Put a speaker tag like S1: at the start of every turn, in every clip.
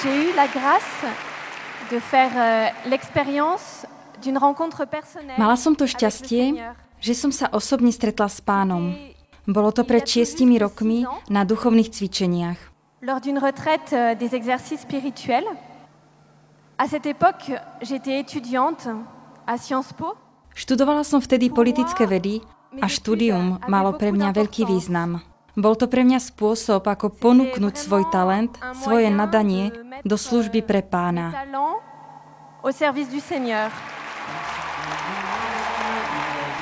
S1: j'ai eu la grâce de faire l'expérience d'une rencontre personnelle.
S2: Mala som to šťastie, že som sa osobne stretla s Pánom. Bolo to pred 6 rokmi na duchovných cvičeniach.
S1: Lors d'une retraite des exercices spirituels. À cette époque, j'étais étudiante à Sciences Po.
S2: Študovala som vtedy politické vedy a štúdium malo pre mňa veľký význam. Bol to pre mňa spôsob, ako ponúknuť svoj talent, svoje nadanie do služby pre Pána.
S1: Au service du Seigneur.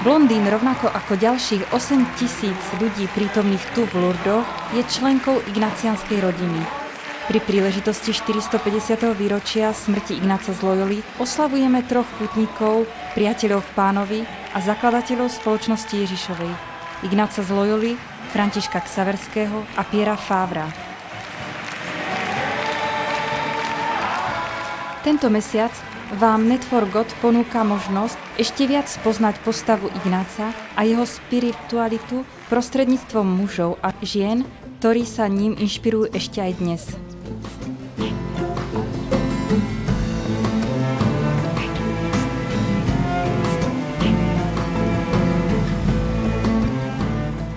S2: Blondín, rovnako ako ďalších 8 000 ľudí prítomných tu v Lurdoch, je členkou ignacianskej rodiny. Pri príležitosti 450. výročia smrti Ignáca z Loyoli oslavujeme 3 pútnikov, priateľov v Pánovi a zakladateľov spoločnosti Ježišovej. Ignáca z Loyoli, Františka Xaverského a Piera Favra. Tento mesiac vám Net4God ponúka možnosť ešte viac spoznať postavu Ignáca a jeho spiritualitu prostredníctvom mužov a žien, ktorí sa ním inšpirujú ešte aj dnes.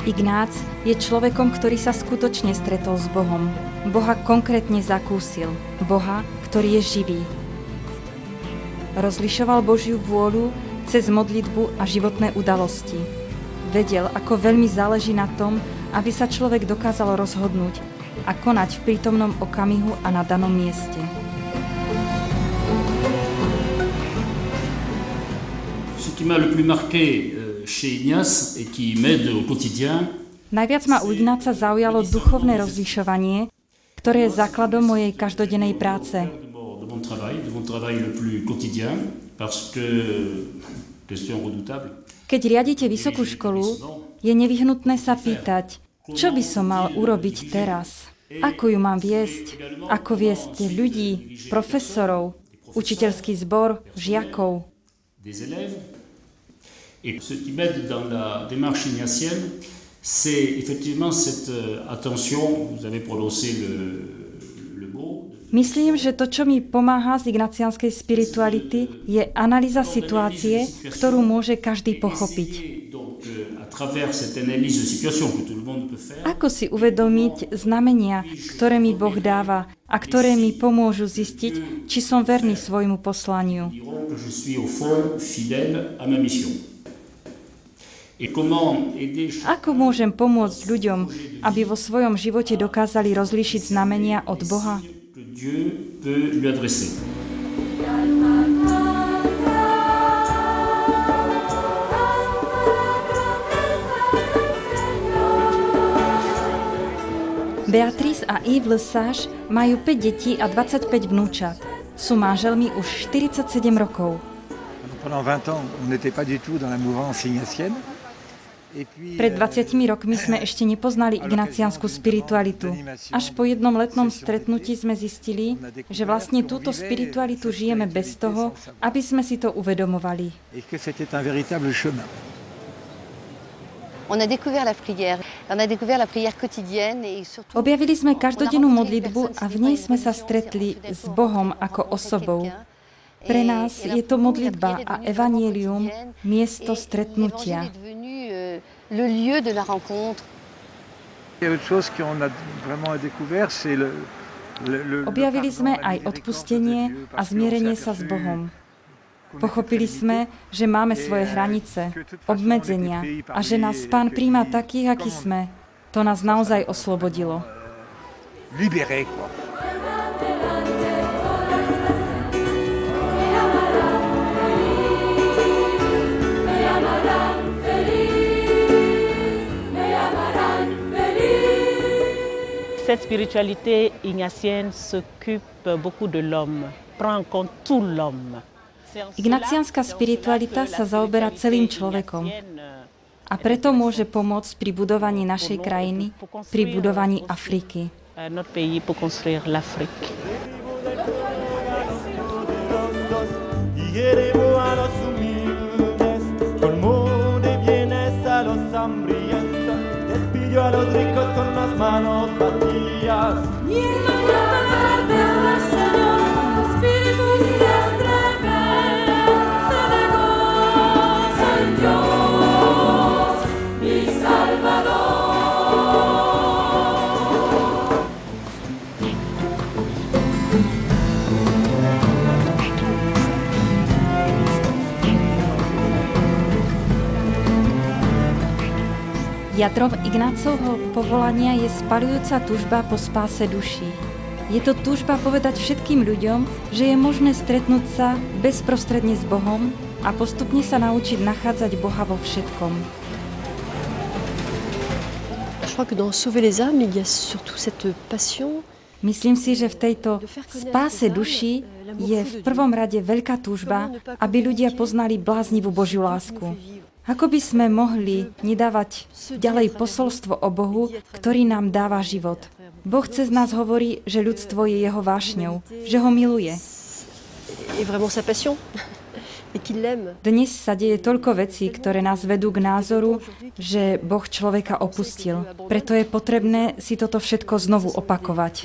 S2: Ignác je človekom, ktorý sa skutočne stretol s Bohom. Boha konkrétne zakúsil. Boha, ktorý je živý. Rozlišoval Božiu vôľu cez modlitbu a životné udalosti. Vedel, ako veľmi záleží na tom, aby sa človek dokázal rozhodnúť a konať v prítomnom okamihu a na danom mieste.
S3: Ce qui m'a le plus marqué chez Ignace et qui m'aide au quotidien.
S2: Najviac ma u Ignáca zaujalo duchovné rozlišovanie, ktoré je základom mojej každodennej práce.
S3: De mon travail le plus quotidien, parce que, question redoutable.
S2: Keď riadite vysokú školu, je nevyhnutné sa pýtať, čo by som mal urobiť teraz? Ako ju mám viesť? Ako viesť ľudí, profesorov, učiteľský zbor, žiakov?
S3: Et ce qui m'aide dans la démarche ignatienne, c'est effectivement cette attention, vous avez prononcé le mot.
S2: Myslím, že to, čo mi pomáha z ignacianskej spirituality, je analýza situácie, ktorú môže každý pochopiť. Ako si uvedomiť znamenia, ktoré mi Boh dáva a ktoré mi pomôžu zistiť, či som verný svojmu poslaniu. Ako môžem pomôcť ľuďom, aby vo svojom živote dokázali rozlíšiť znamenia od Boha?
S3: Dieu peut lui adresser.
S2: Beatrice a Yves Lesage majú 5 detí a 25 vnúčat. Sú manželmi už 47 rokov.
S4: Pendant 20 ans, on n'était pas du tout dans la mouvance ignatienne.
S2: Pred 20 rokmi sme ešte nepoznali ignaciansku spiritualitu. Až po jednom letnom stretnutí sme zistili, že vlastne túto spiritualitu žijeme bez toho, aby sme si to uvedomovali. Objavili sme každodennú modlitbu a v nej sme sa stretli s Bohom ako osobou. Pre nás je to modlitba a evanjelium miesto stretnutia.
S5: Le lieu de la rencontre.
S2: Objavili sme aj odpustenie a zmierenie sa s Bohom. Pochopili sme, že máme svoje hranice, obmedzenia a že nás Pán prijíma takých, akí sme. To nás naozaj oslobodilo.
S6: Cette spiritualité ignatienne s'occupe beaucoup de l'homme, prend en compte tout l'homme.
S2: Ignacianská spiritualita sa zaoberá celým človekom a preto môže pomôcť pri budovaní našej krajiny, pri budovaní Afriky.
S6: Notre pays pour construire l'Afrique.
S7: A los ricos con las manos vacías.
S2: Jadrom Ignácovho povolania je spaľujúca túžba po spáse duší. Je to túžba povedať všetkým ľuďom, že je možné stretnúť sa bezprostredne s Bohom a postupne sa naučiť nachádzať Boha vo všetkom.
S7: Je crois que dans Sauver les âmes, il y a surtout cette passion.
S2: Myslím si, že v tejto spáse duší je v prvom rade veľká túžba, aby ľudia poznali bláznivú Božiu lásku. Ako by sme mohli nedávať ďalej posolstvo o Bohu, ktorý nám dáva život. Boh cez nás hovorí, že ľudstvo je jeho vášňou, že ho miluje. Dnes sa deje toľko vecí, ktoré nás vedú k názoru, že Boh človeka opustil. Preto je potrebné si toto všetko znovu opakovať.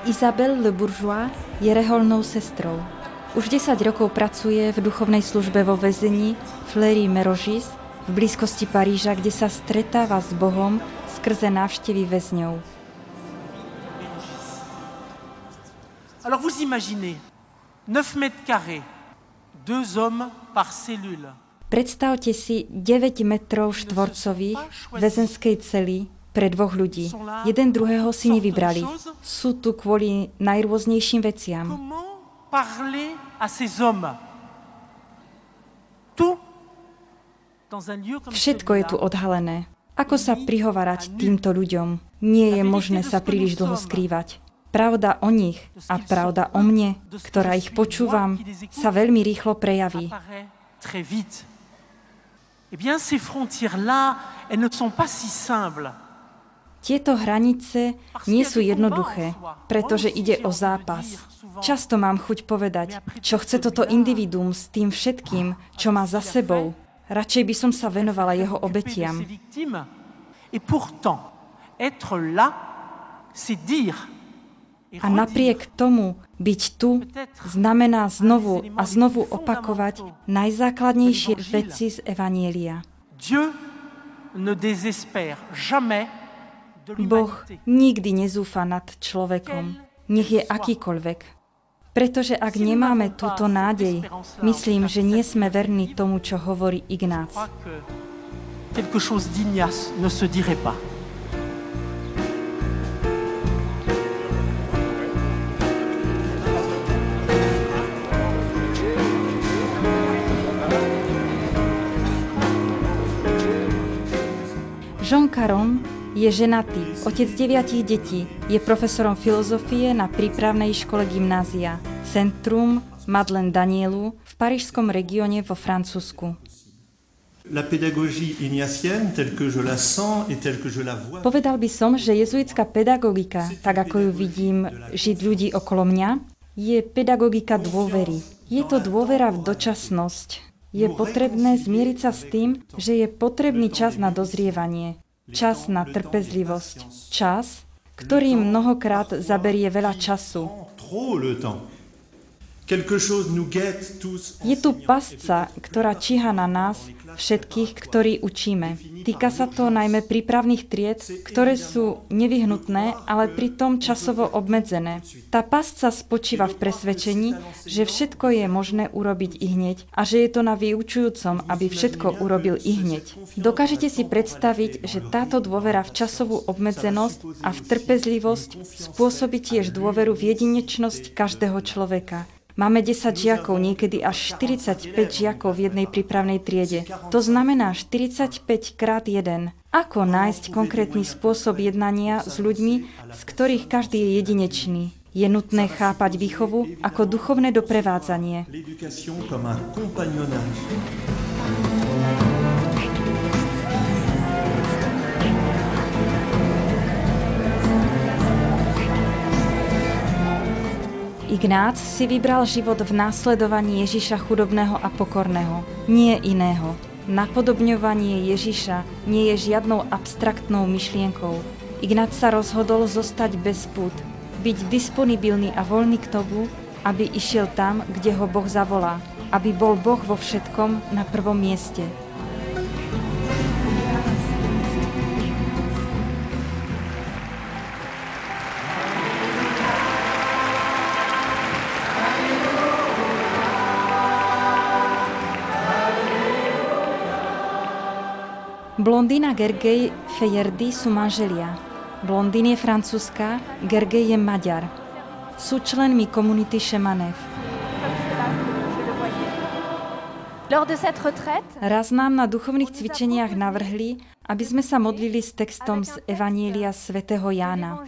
S2: Isabelle Le Bourgeois je reholnou sestrou. Už 10 rokov pracuje v duchovnej službe vo väzení Fleury-Mérogis v blízkosti Paríža, kde sa stretáva s Bohom skrze návštevy väzňov.
S8: Alors vous imaginez 9 mètres carrés, 2 hommes par cellule.
S2: Predstavte si 9 metrov štvorcových väzenskej cely pre dvoch ľudí. Jeden druhého si nevybrali. Sú tu kvôli najrôznejším veciam. Všetko je tu odhalené. Ako sa prihovárať týmto ľuďom? Nie je možné sa príliš dlho skrývať. Pravda o nich a pravda o mne, ktorá ich počúvam, sa veľmi rýchlo prejaví. Tieto hranice nie sú jednoduché, pretože ide o zápas. Často mám chuť povedať, čo chce toto individuum s tým všetkým, čo má za sebou. Radšej by som sa venovala jeho obetiam. A napriek tomu byť tu znamená znovu a znovu opakovať najzákladnejšie veci z Evanjelia. Boh nikdy nezúfa nad človekom, nech je akýkoľvek. Pretože ak nemáme túto nádej, myslím, že nie sme verní tomu, čo hovorí Ignác. Jean Caron je ženatý, otec 9 detí, je profesorom filozofie na prípravnej škole gymnázia Centrum Madeleine Danielu v parížskom regióne vo Francúzsku. Povedal by som, že jezuitská pedagogika, tak ako ju vidím žiť ľudí okolo mňa, je pedagogika dôvery. Je to dôvera v dočasnosť. Je potrebné zmieriť sa s tým, že je potrebný čas na dozrievanie. Čas na trpezlivosť. Čas, ktorý mnohokrát zaberie veľa času. Je tu pasca, ktorá číha na nás, všetkých, ktorí učíme. Týka sa to najmä prípravných tried, ktoré sú nevyhnutné, ale pritom časovo obmedzené. Tá pasca spočíva v presvedčení, že všetko je možné urobiť ihneď a že je to na vyučujúcom, aby všetko urobil ihneď. Dokážete si predstaviť, že táto dôvera v časovú obmedzenosť a v trpezlivosť spôsobí tiež dôveru v jedinečnosť každého človeka. Máme 10 žiakov, niekedy až 45 žiakov v jednej prípravnej triede. To znamená 45 krát 1. Ako nájsť konkrétny spôsob jednania s ľuďmi, z ktorých každý je jedinečný? Je nutné chápať výchovu ako duchovné doprevádzanie. Ignác si vybral život v následovaní Ježiša chudobného a pokorného, nie iného. Napodobňovanie Ježiša nie je žiadnou abstraktnou myšlienkou. Ignác sa rozhodol zostať bez pút, byť disponibilný a voľný k tomu, aby išiel tam, kde ho Boh zavolá, aby bol Boh vo všetkom na prvom mieste. Blondín a Gergej Fejerdy sú manželia. Blondín je francúzska, Gergej je Maďar. Sú členmi komunity Šemanev. Raz nám na duchovných cvičeniach navrhli, aby sme sa modlili s textom z Evanielia svätého Jána.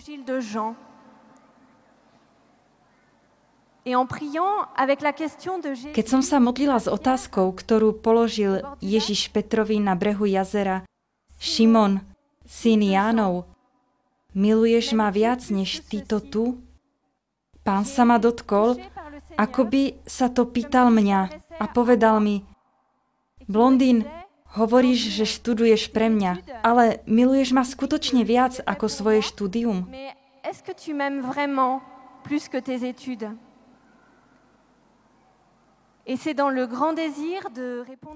S2: Keď som sa modlila s otázkou, ktorú položil Ježiš Petrovi na brehu jazera: Šimon, syn Jánov, miluješ ma viac než títo tu? Pán sa ma dotkol, ako by sa to pýtal mňa a povedal mi: Blondín, hovoríš, že študuješ pre mňa, ale miluješ ma skutočne viac ako svoje štúdium?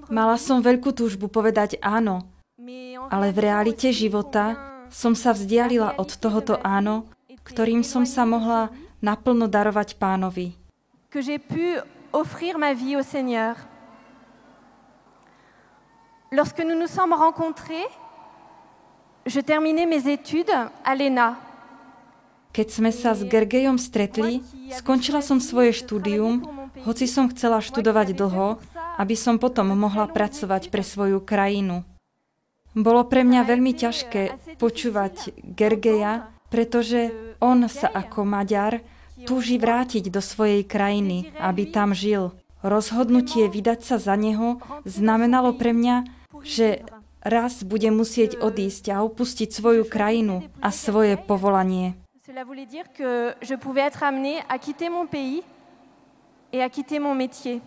S2: Mala som veľkú túžbu povedať áno, ale v realite života som sa vzdialila od tohoto áno, ktorým som sa mohla naplno darovať Pánovi.
S1: Lorsque nous nous sommes rencontrés, je terminais mes études à l'ENA.
S2: Keď sme sa s Gergejom stretli, skončila som svoje štúdium, hoci som chcela študovať dlho, aby som potom mohla pracovať pre svoju krajinu. Bolo pre mňa veľmi ťažké počúvať Gergeja, pretože on sa ako Maďar túži vrátiť do svojej krajiny, aby tam žil. Rozhodnutie vydať sa za neho znamenalo pre mňa, že raz bude musieť odísť a opustiť svoju krajinu a svoje povolanie.
S1: Cela voulait dire que je pouvais être amenée à quitter mon pays et à quitter mon métier.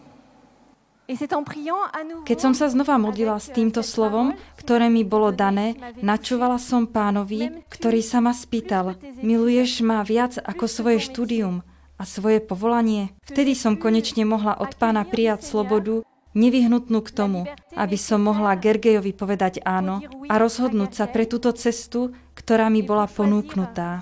S2: Keď som sa znova modlila s týmto slovom, ktoré mi bolo dané, načúvala som Pánovi, ktorý sa ma spýtal: miluješ ma viac ako svoje štúdium a svoje povolanie? Vtedy som konečne mohla od Pána prijať slobodu, nevyhnutnú k tomu, aby som mohla Gergejovi povedať áno a rozhodnúť sa pre túto cestu, ktorá mi bola ponúknutá.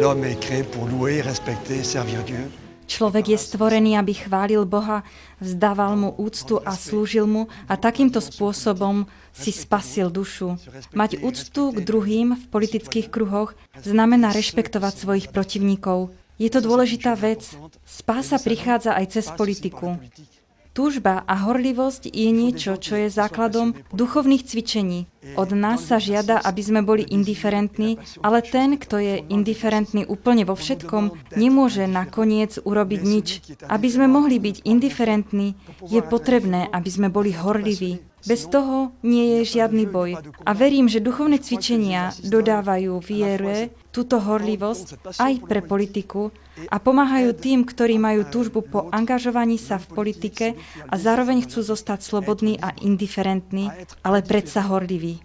S4: L'homme est créé pour louer, respecter, servir Dieu.
S2: Človek je stvorený, aby chválil Boha, vzdával mu úctu a slúžil mu a takýmto spôsobom si spasil dušu. Mať úctu k druhým v politických kruhoch znamená rešpektovať svojich protivníkov. Je to dôležitá vec. Spása prichádza aj cez politiku. Túžba a horlivosť je niečo, čo je základom duchovných cvičení. Od nás sa žiada, aby sme boli indiferentní, ale ten, kto je indiferentný úplne vo všetkom, nemôže nakoniec urobiť nič. Aby sme mohli byť indiferentní, je potrebné, aby sme boli horliví. Bez toho nie je žiadny boj. A verím, že duchovné cvičenia dodávajú viere túto horlivosť aj pre politiku a pomáhajú tým, ktorí majú túžbu po angažovaní sa v politike a zároveň chcú zostať slobodní a indiferentní, ale predsa horliví.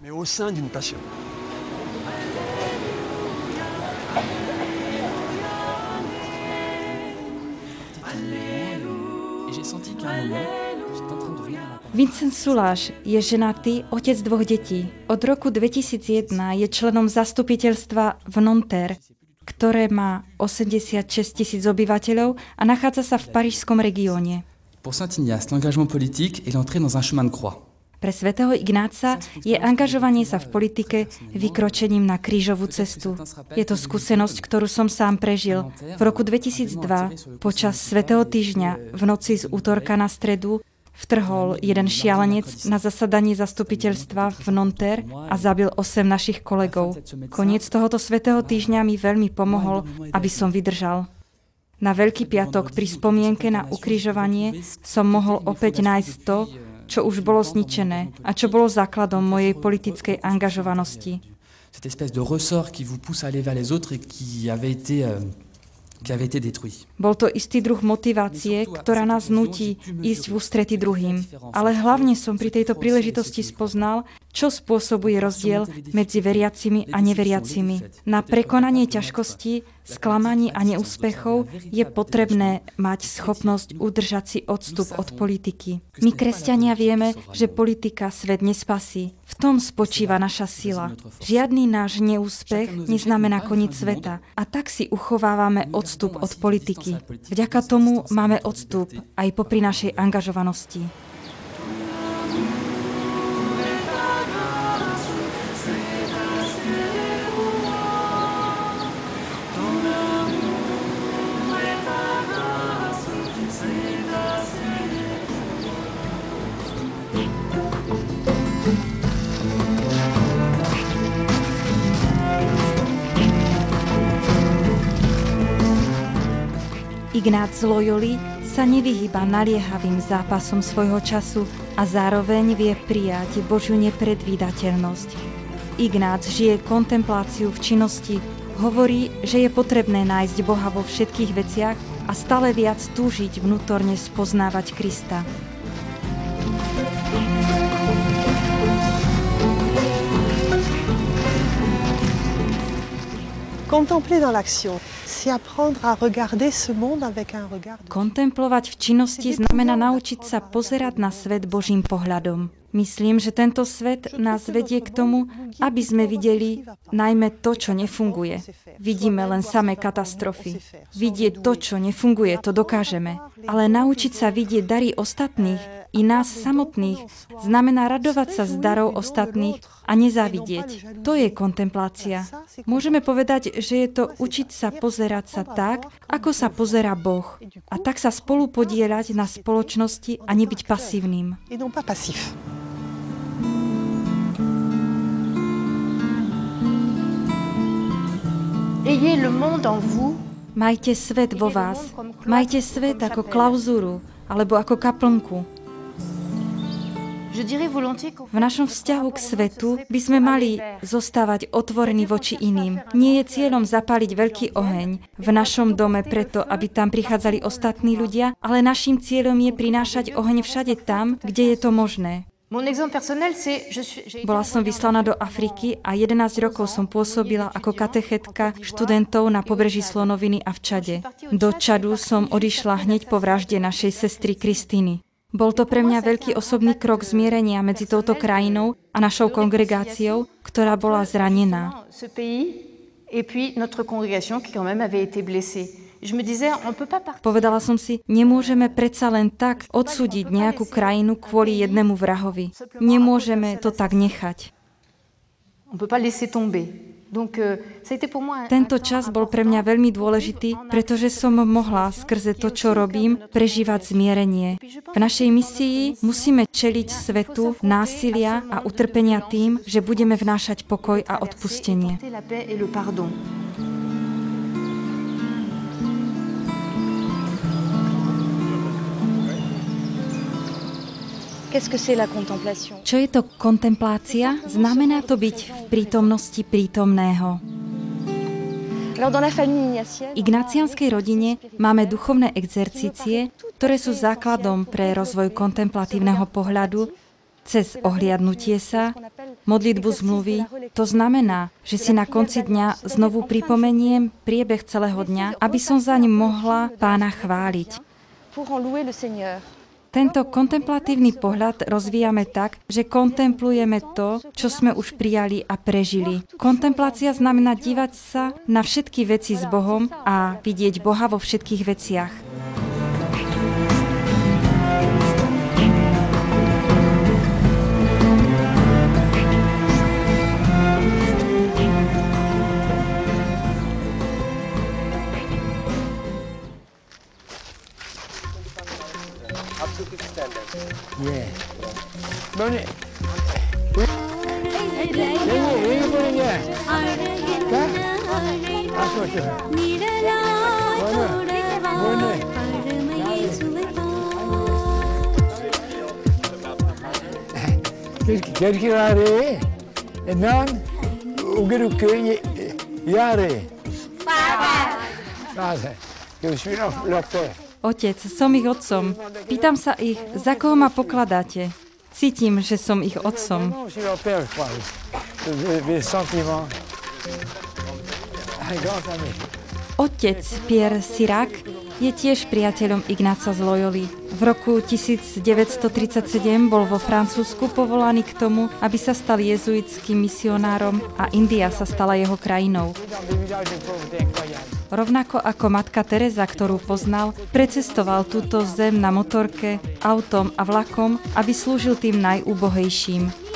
S2: Vincent Suláš je ženatý, otec 2 detí. Od roku 2001 je členom zastupiteľstva v Nanterre, ktoré má 86 000 obyvateľov a nachádza sa v parížskom regióne.
S9: Pour Saint Ignace, l'engagement politique est l'entrée dans un chemin de croix.
S2: Pre svätého Ignáca je angažovanie sa v politike vykročením na krížovú cestu. Je to skúsenosť, ktorú som sám prežil. V roku 2002, počas Svätého týždňa, v noci z útorka na stredu, vtrhol jeden šialenec na zasadanie zastupiteľstva v Nanterre a zabil 8 našich kolegov. Koniec tohoto Svätého týždňa mi veľmi pomohol, aby som vydržal. Na Veľký piatok pri spomienke na ukrižovanie som mohol opäť nájsť to, čo už bolo zničené a čo bolo základom mojej politickej angažovanosti.
S9: Cette espèce de ressort qui vous pousse à aller vers les autres et qui avait été détruit.
S2: Bol to istý druh motivácie, ktorá nás nutí ísť v ústrety druhým. Ale hlavne som pri tejto príležitosti spoznal, čo spôsobuje rozdiel medzi veriacimi a neveriacimi. Na prekonanie ťažkostí, sklamaní a neúspechov je potrebné mať schopnosť udržať si odstup od politiky. My, kresťania, vieme, že politika svet nespasí. V tom spočíva naša sila. Žiadny náš neúspech neznamená koniec sveta. A tak si uchovávame odstup od politiky. Vďaka tomu máme odstup aj popri našej angažovanosti. Ignác z Loyoli sa nevyhýba naliehavým zápasom svojho času a zároveň vie prijať Božiu nepredvídateľnosť. Ignác žije kontempláciu v činnosti, hovorí, že je potrebné nájsť Boha vo všetkých veciach a stále viac túžiť vnútorne spoznávať Krista.
S7: Contempler dans l'action, c'est apprendre à regarder ce monde avec un regard.
S2: Kontemplovať v činnosti znamená naučiť sa pozerať na svet Božím pohľadom. Myslím, že tento svet nás vedie k tomu, aby sme videli najmä to, čo nefunguje. Vidíme len samé katastrofy. Vidieť to, čo nefunguje, to dokážeme. Ale naučiť sa vidieť dary ostatných i nás samotných znamená radovať sa z darov ostatných a nezávidieť. To je kontemplácia. Môžeme povedať, že je to učiť sa pozerať sa tak, ako sa pozerá Boh. A tak sa spolu podieľať na spoločnosti a nebyť pasívnym.
S5: Ayez le monde en vous.
S2: Majte svet vo vás. Majte svet ako klauzúru alebo ako kaplnku. V našom vzťahu k svetu by sme mali zostávať otvorení voči iným. Nie je cieľom zapáliť veľký oheň v našom dome preto, aby tam prichádzali ostatní ľudia, ale naším cieľom je prinášať oheň všade tam, kde je to možné. Bola som vyslaná do Afriky a 11 rokov som pôsobila ako katechetka študentov na pobreží Slonoviny a v Čade. Do Čadu som odišla hneď po vražde našej sestry Kristiny. Bol to pre mňa veľký osobný krok zmierenia medzi touto krajinou a našou kongregáciou, ktorá bola zranená. Povedala som si, nemôžeme predsa len tak odsúdiť nejakú krajinu kvôli jednému vrahovi. Nemôžeme to tak nechať. Tento čas bol pre mňa veľmi dôležitý, pretože som mohla skrze to, čo robím, prežívať zmierenie. V našej misii musíme čeliť svetu násilia a utrpenia tým, že budeme vnášať pokoj a odpustenie. Čo je to kontemplácia? Znamená to byť v prítomnosti prítomného. V ignacianskej rodine máme duchovné exercície, ktoré sú základom pre rozvoj kontemplatívneho pohľadu cez ohliadnutie sa, modlitbu zmluvy. To znamená, že si na konci dňa znovu pripomeniem priebeh celého dňa, aby som zaň mohla Pána chváliť. Tento kontemplatívny pohľad rozvíjame tak, že kontemplujeme to, čo sme už prijali a prežili. Kontemplácia znamená dívať sa na všetky veci s Bohom a vidieť Boha vo všetkých veciach.
S4: Yeah.
S2: Otec, som ich otcom. Pýtam sa ich, za koho ma pokladáte. Cítim, že som ich otcom. Otec Pierre Sirac je tiež priateľom Ignáca z Loyoli. V roku 1937 bol vo Francúzsku povolaný k tomu, aby sa stal jezuitským misionárom a India sa stala jeho krajinou. Rovnako ako matka Teresa, ktorú poznal, precestoval túto zem na motorke, autom a vlakom, aby slúžil tým najúbohejším.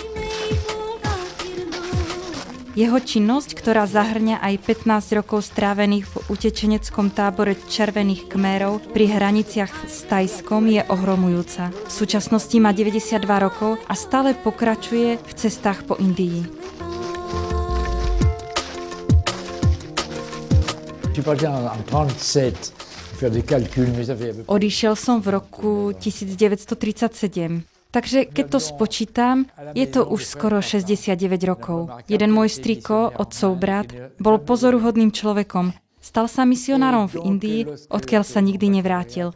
S2: Jeho činnosť, ktorá zahrňa aj 15 rokov strávených v utečeneckom tábore Červených Kmérov pri hraniciach s Thajskom, je ohromujúca. V súčasnosti má 92 rokov a stále pokračuje v cestách po Indii. Odišiel som v roku 1937. Takže keď to spočítam, je to už skoro 69 rokov. Jeden môj striko, otcov brat, bol pozoruhodným človekom. Stal sa misionárom v Indii, odkiaľ sa nikdy nevrátil.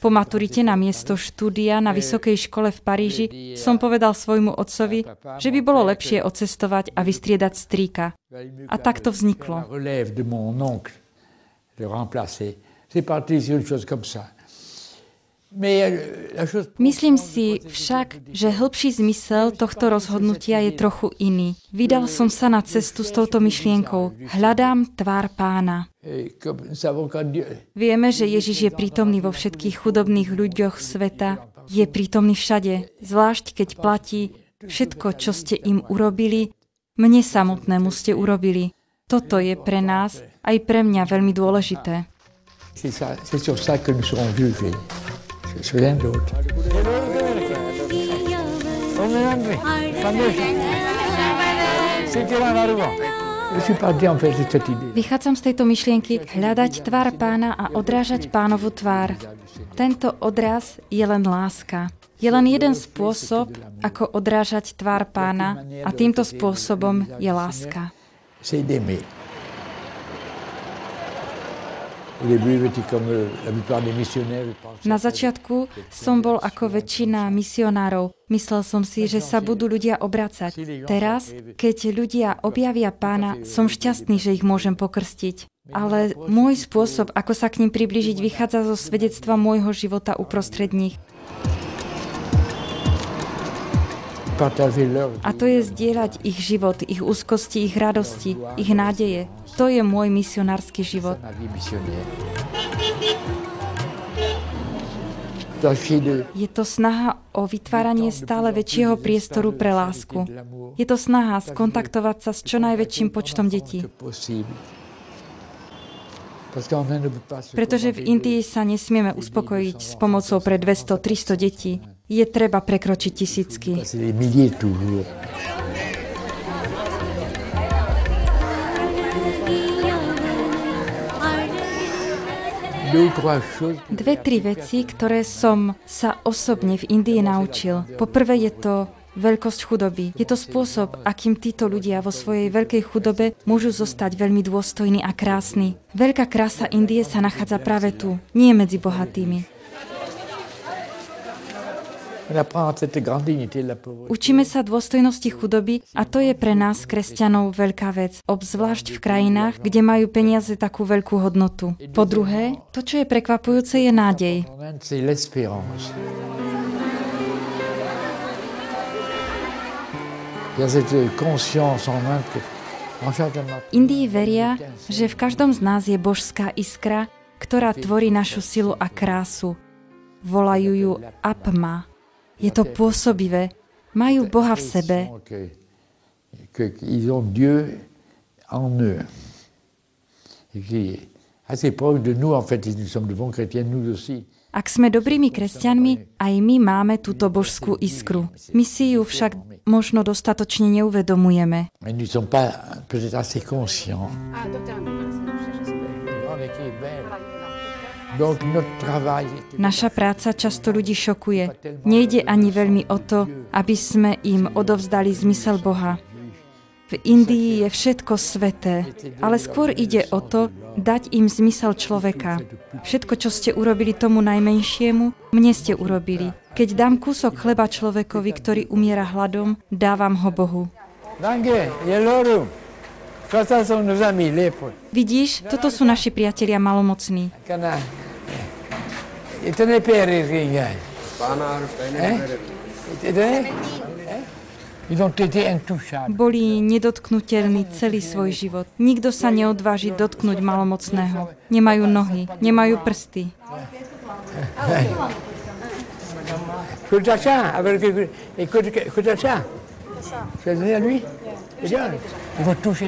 S2: Po maturite na miesto štúdia na vysokej škole v Paríži som povedal svojmu otcovi, že by bolo lepšie odcestovať a vystriedať strýka. A tak to vzniklo. Myslím si však, že hĺbší zmysel tohto rozhodnutia je trochu iný. Vydal som sa na cestu s touto myšlienkou. Hľadám tvár Pána. Vieme, že Ježiš je prítomný vo všetkých chudobných ľuďoch sveta. Je prítomný všade, zvlášť keď platí všetko, čo ste im urobili, mne samotnému ste urobili. Toto je pre nás, aj pre mňa veľmi dôležité. Vychádzam z tejto myšlienky hľadať tvár Pána a odrážať Pánovu tvár. Tento odraz je len láska. Je len jeden spôsob, ako odrážať tvár Pána a týmto spôsobom je láska. Na začiatku som bol ako väčšina misionárov. Myslel som si, že sa budú ľudia obracať. Teraz, keď ľudia objavia Pána, som šťastný, že ich môžem pokrstiť. Ale môj spôsob, ako sa k nim priblížiť, vychádza zo svedectva môjho života uprostred nich. A to je zdieľať ich život, ich úzkosti, ich radosti, ich nádeje. To je môj misionársky život. Je to snaha o vytváranie stále väčšieho priestoru pre lásku. Je to snaha skontaktovať sa s čo najväčším počtom detí. Pretože v Indii sa nesmieme uspokojiť s pomocou pre 200-300 detí. Je treba prekročiť tisícky. Dve, tri veci, ktoré som sa osobne v Indii naučil. Poprvé je to veľkosť chudoby. Je to spôsob, akým títo ľudia vo svojej veľkej chudobe môžu zostať veľmi dôstojní a krásni. Veľká krása Indie sa nachádza práve tu, nie medzi bohatými. Učíme sa dôstojnosti chudoby a to je pre nás, kresťanov, veľká vec, obzvlášť v krajinách, kde majú peniaze takú veľkú hodnotu. Po druhé, to, čo je prekvapujúce, je nádej. Indii veria, že v každom z nás je božská iskra, ktorá tvorí našu silu a krásu. Volajú ju Atma. Je to pôsobivé. Majú Boha v sebe. Ak sme dobrými kresťanmi, aj my máme túto božskú iskru. My si ju však možno dostatočne neuvedomujeme. Naša práca často ľudí šokuje. Nejde ani veľmi o to, aby sme im odovzdali zmysel Boha. V Indii je všetko sveté, ale skôr ide o to, dať im zmysel človeka. Všetko, čo ste urobili tomu najmenšiemu, mne ste urobili. Keď dám kúsok chleba človekovi, ktorý umiera hladom, dávam ho Bohu. Vidíš, toto sú naši priatelia malomocní. Boli nedotknuteľní celý svoj život. Nikto sa neodváži dotknúť malomocného. Nemajú nohy, nemajú prsty.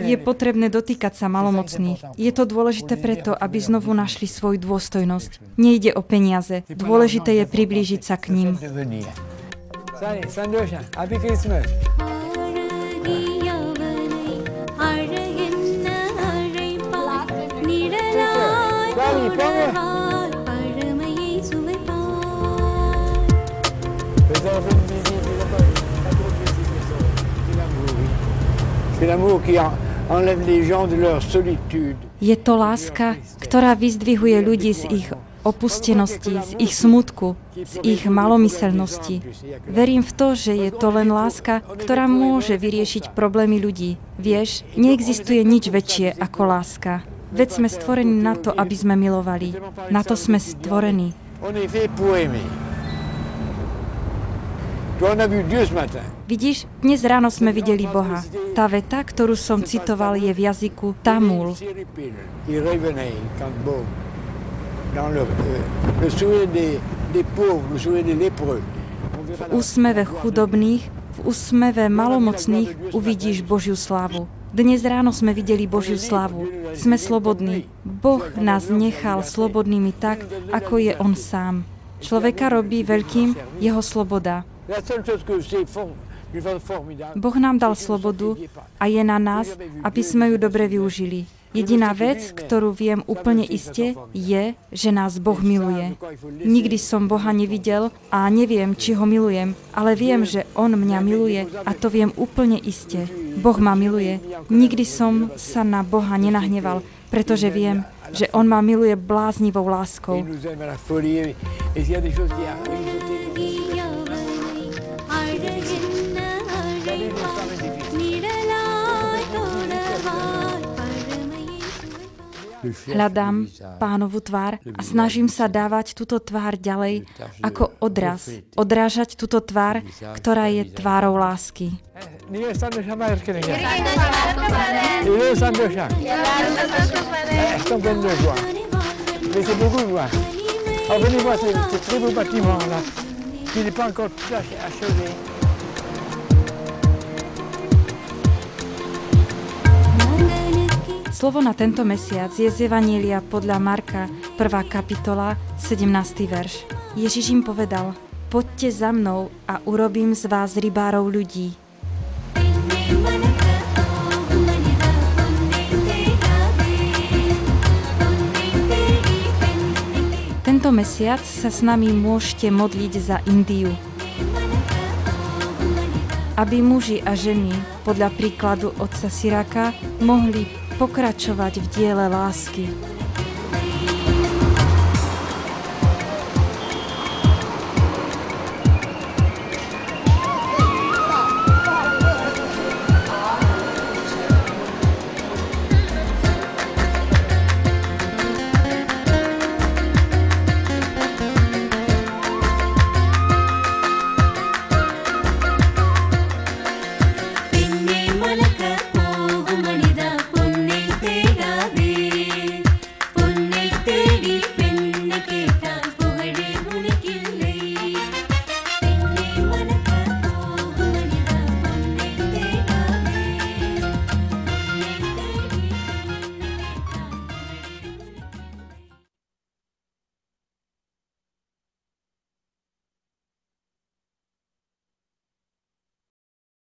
S2: Je potrebné dotýkať sa malomocných. Je to dôležité preto, aby znovu našli svoju dôstojnosť. Nejde o peniaze. Dôležité je priblížiť sa k ním. Je to láska, ktorá vyzdvihuje ľudí z ich opustenosti, z ich smutku, z ich malomyselnosti. Verím v to, že je to len láska, ktorá môže vyriešiť problémy ľudí. Vieš, neexistuje nič väčšie ako láska. Veď sme stvorení na to, aby sme milovali. Na to sme stvorení. Vidíš, dnes ráno sme videli Boha. Tá veta, ktorú som citoval, je v jazyku Tamul. V úsmeve chudobných, v úsmeve malomocných uvidíš Božiu slávu. Dnes ráno sme videli Božiu slávu. Sme slobodní. Boh nás nechal slobodnými tak, ako je On sám. Človeka robí veľkým jeho sloboda. Boh nám dal slobodu a je na nás, aby sme ju dobre využili. Jediná vec, ktorú viem úplne iste, je, že nás Boh miluje. Nikdy som Boha nevidel a neviem, či ho milujem, ale viem, že On mňa miluje a to viem úplne iste. Boh ma miluje. Nikdy som sa na Boha nenahneval, pretože viem, že On ma miluje bláznivou láskou. Hľadám Pánovu tvár a snažím sa dávať túto tvár ďalej ako odraz. Odrážať túto tvár, ktorá je tvárou lásky. Slovo na tento mesiac je z Evanjelia podľa Marka, 1. kapitola, 17. verš. Ježiš im povedal: Poďte za mnou a urobím z vás rybárov ľudí. Tento mesiac sa s nami môžete modliť za Indiu. Aby muži a ženy, podľa príkladu otca Siraka, mohli pokračovať v diele lásky.